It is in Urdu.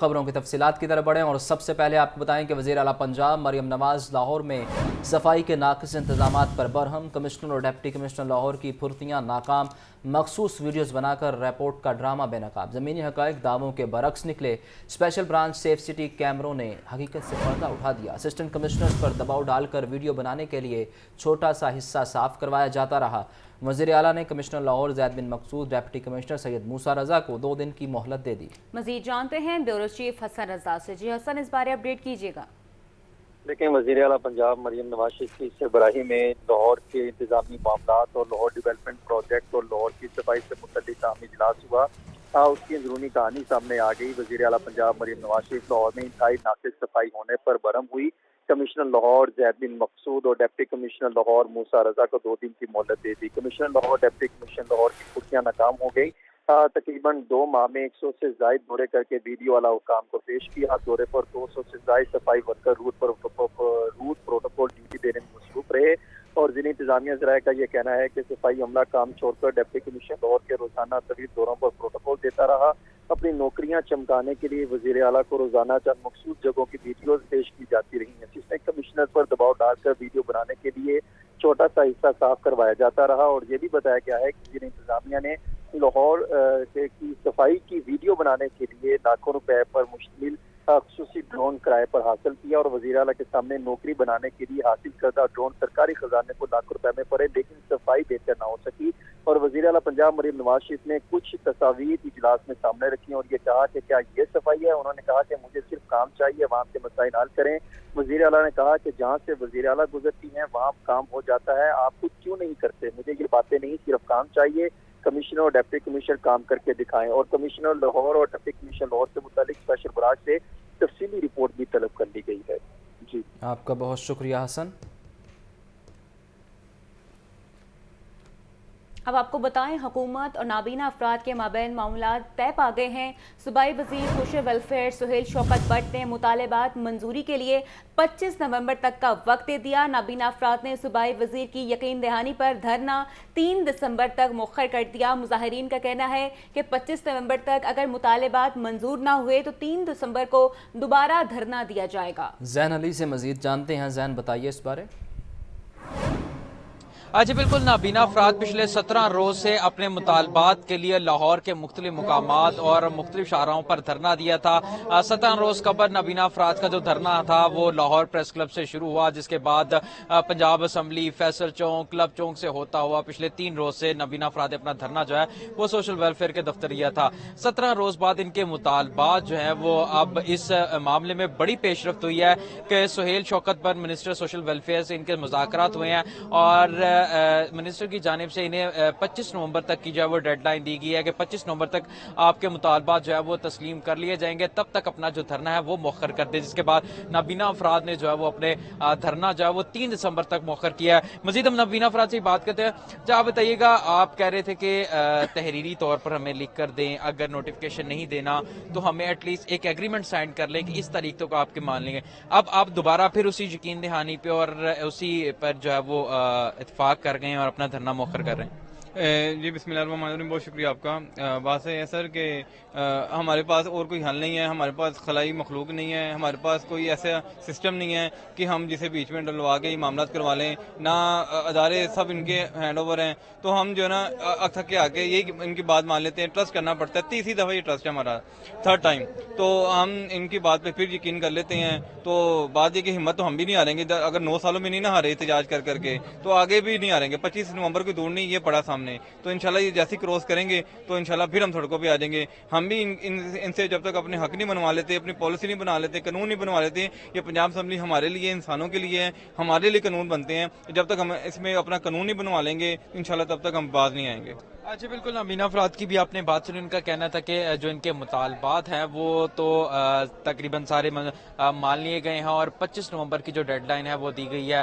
خبروں کی تفصیلات کی طرف بڑھیں اور سب سے پہلے آپ کو بتائیں کہ وزیر اعلیٰ پنجاب مریم نواز لاہور میں صفائی کے ناقص انتظامات پر برہم، کمشنر اور ڈپٹی کمشنر لاہور کی پھرتیاں ناکام، مخصوص ویڈیوز بنا کر رپورٹ کا ڈرامہ بے نقاب، زمینی حقائق دعووں کے برعکس نکلے، اسپیشل برانچ سیف سٹی کیمروں نے حقیقت سے پردہ اٹھا دیا، اسسٹنٹ کمشنرز پر دباؤ ڈال کر ویڈیو بنانے کے لیے چھوٹا سا حصہ صاف کروایا جاتا رہا۔ وزیر اعلیٰ نے کمشنر لاہور زید بن مقصود، ڈپٹی کمشنر سید موسیٰ رضا کو 2 دن کی مہلت دے دی۔ مزید جانتے ہیں بیورو چیف حسن رضا سے۔ جی حسن، اس بارے اپڈیٹ کیجیے گا۔ لیکن وزیر اعلیٰ پنجاب مریم نواز کی سربراہی میں لاہور کے انتظامی معاملات اور لاہور ڈیولپمنٹ پروجیکٹ اور لاہور کی صفائی سے متعلق عامی اجلاس ہوا۔ اس کی اندرونی کہانی سامنے آ گئی۔ وزیر اعلیٰ پنجاب مریم نواز لاہور میں انتہائی ناقص صفائی ہونے پر برہم ہوئی۔ کمشنر لاہور زید بن مقصود اور ڈپٹی کمشنر لاہور موسیٰ رضا کو 2 دن کی مہلت دے دی۔ Commissioner Lahore deputy commissioner Lahore کی پھرتیاں ناکام ہو گئی۔ تقریباً 2 ماہ میں 100 سے زائد دورے کر کے ویڈیو والا حکام کو پیش کیا۔ دورے پر 200 سے زائد صفائی ورکر روٹ پروٹوکول ڈیوٹی دینے میں مصروف رہے اور ضلع انتظامیہ ذرائع کا یہ کہنا ہے کہ صفائی عملہ کام چھوڑ کر ڈپٹی کمشنر لاہور کے روزانہ طویل دوروں پر پروٹوکول دیتا رہا۔ اپنی نوکریاں چمکانے کے لیے وزیر اعلیٰ کو روزانہ چند مخصوص جگہوں کی ویڈیوز پیش کی جاتی رہی ہیں۔ اسسٹنٹ کمشنر پر دباؤ ڈال کر ویڈیو بنانے کے لیے چھوٹا سا حصہ صاف کروایا جاتا رہا اور یہ بھی بتایا گیا ہے کہ ضلع انتظامیہ نے لاہور کی صفائی کی ویڈیو بنانے کے لیے لاکھوں روپے پر مشتمل خصوصی ڈرون کرائے پر حاصل کیا اور وزیر اعلیٰ کے سامنے نوکری بنانے کے لیے حاصل کردہ ڈرون سرکاری خزانے کو لاکھوں روپے میں پڑے، لیکن صفائی بہتر نہ ہو سکی۔ اور وزیر اعلیٰ پنجاب مریم نواز شریف نے کچھ تصاویر اجلاس میں سامنے رکھی اور یہ کہا کہ کیا یہ صفائی ہے؟ انہوں نے کہا کہ مجھے صرف کام چاہیے، عوام کے مسائل حل کریں۔ وزیر اعلیٰ نے کہا کہ جہاں سے وزیر اعلیٰ گزرتی ہیں وہاں کام ہو جاتا ہے، آپ خود کیوں نہیں کرتے؟ مجھے یہ باتیں نہیں، صرف کام چاہیے، کمشنر اور ڈپٹی کمشنر کام کر کے دکھائیں۔ اور کمشنر لاہور اور ڈپٹی کمشنر لاہور سے متعلق اسپیشل برانچ سے تفصیلی رپورٹ بھی طلب کر لی گئی ہے۔ جی، آپ کا بہت شکریہ حسن۔ اب آپ کو بتائیں، حکومت اور نابینا افراد کے مابین معاملات طے پا گئے ہیں۔ صوبائی وزیر social welfare Sohail Shaukat but نے مطالبات منظوری کے لیے 25 نومبر تک کا وقت دے دیا۔ نابینا افراد نے صوبائی وزیر کی یقین دہانی پر دھرنا 3 دسمبر تک مؤخر کر دیا۔ مظاہرین کا کہنا ہے کہ 25 نومبر تک اگر مطالبات منظور نہ ہوئے تو 3 دسمبر کو دوبارہ دھرنا دیا جائے گا۔ زین علی سے مزید جانتے ہیں۔ زین، بتائیے اس بارے۔ جی بالکل، نابینا افراد پچھلے 17 روز سے اپنے مطالبات کے لیے لاہور کے مختلف مقامات اور مختلف شاہراہوں پر دھرنا دیا تھا۔ 17 روز قبل نابینا افراد کا جو دھرنا تھا وہ لاہور پریس کلب سے شروع ہوا، جس کے بعد پنجاب اسمبلی، فیصل چوک، کلب چوک سے ہوتا ہوا پچھلے 3 روز سے نابینا افراد اپنا دھرنا جو ہے وہ سوشل ویلفیئر کے دفتریہ تھا۔ 17 روز بعد ان کے مطالبات جو ہیں وہ اب اس معاملے میں بڑی پیش رفت ہوئی ہے کہ سہیل شوکت پر منسٹر سوشل ویلفیئر سے ان کے مذاکرات ہوئے ہیں اور منسٹر کی جانب سے انہیں 25 نومبر تک کی جو ہے وہ ڈیڈ لائن دی گئی ہے کہ 25 نومبر تک آپ کے مطالبات جو ہے وہ تسلیم کر لیے جائیں گے، تب تک اپنا جو دھرنا ہے وہ مؤخر کر دے، جس کے بعد نابینا افراد نے جو ہے وہ اپنے دھرنا جو ہے وہ 3 دسمبر تک مؤخر کیا ہے۔ مزید ہم نابینا افراد سے بات کرتے ہیں۔ آپ بتائیے گا، آپ کہہ رہے تھے کہ تحریری طور پر ہمیں لکھ کر دیں، اگر نوٹیفکیشن نہیں دینا تو ہمیں ایٹ لیسٹ ایک ایگریمنٹ سائن کر لیں کہ اس طریقوں کو آپ کے مان لیں گے۔ اب آپ دوبارہ پھر اسی یقین دہانی پہ اور اسی پر جو ہے وہ اتفاق کر گئے اور اپنا دھرنا مؤخر کر رہے ہیں؟ جی بسم اللہ الرحمن الرحیم، بہت شکریہ آپ کا۔ بات ہے سر کہ ہمارے پاس اور کوئی حل نہیں ہے، ہمارے پاس خلائی مخلوق نہیں ہے، ہمارے پاس کوئی ایسا سسٹم نہیں ہے کہ ہم جسے بیچ میں ڈلوا کے معاملات کروا لیں، نہ ادارے سب ان کے ہینڈ اوور ہیں، تو ہم جو ہے نا تھک کے آ کے یہی ان کی بات مان لیتے ہیں، ٹرسٹ کرنا پڑتا ہے۔ 30 دفعہ یہ ٹرسٹ ہے ہمارا، 3rd ٹائم، تو ہم ان کی بات پہ پھر یقین کر لیتے ہیں۔ تو بات یہ کہ ہمت تو ہم بھی نہیں ہاریں گے، اگر 9 سالوں میں نہیں نہ ہارے احتجاج کر کے تو آگے بھی نہیں ہاریں گے۔ 25 نومبر کو دور نہیں، یہ پڑا سامنے، تو انشاءاللہ یہ جیسی کراس کریں گے تو انشاءاللہ پھر ہم سڑکوں پہ آ جائیں گے۔ ہم بھی ان سے جب تک اپنے حق نہیں بنوا لیتے، اپنی پالیسی نہیں بنا لیتے، قانون نہیں بنوا لیتے، یہ پنجاب اسمبلی ہمارے لیے، انسانوں کے لیے ہے، ہمارے لیے قانون بنتے ہیں، جب تک ہم اس میں اپنا قانون نہیں بنوا لیں گے انشاءاللہ تب تک ہم باز نہیں آئیں گے۔ اچھا بالکل، نابینا افراد کی بھی آپ نے بات سنی، ان کا کہنا تھا کہ جو ان کے مطالبات ہیں وہ تو تقریباً سارے مان لیے گئے ہیں اور 25 نومبر کی جو ڈیڈ لائن ہے وہ دی گئی ہے۔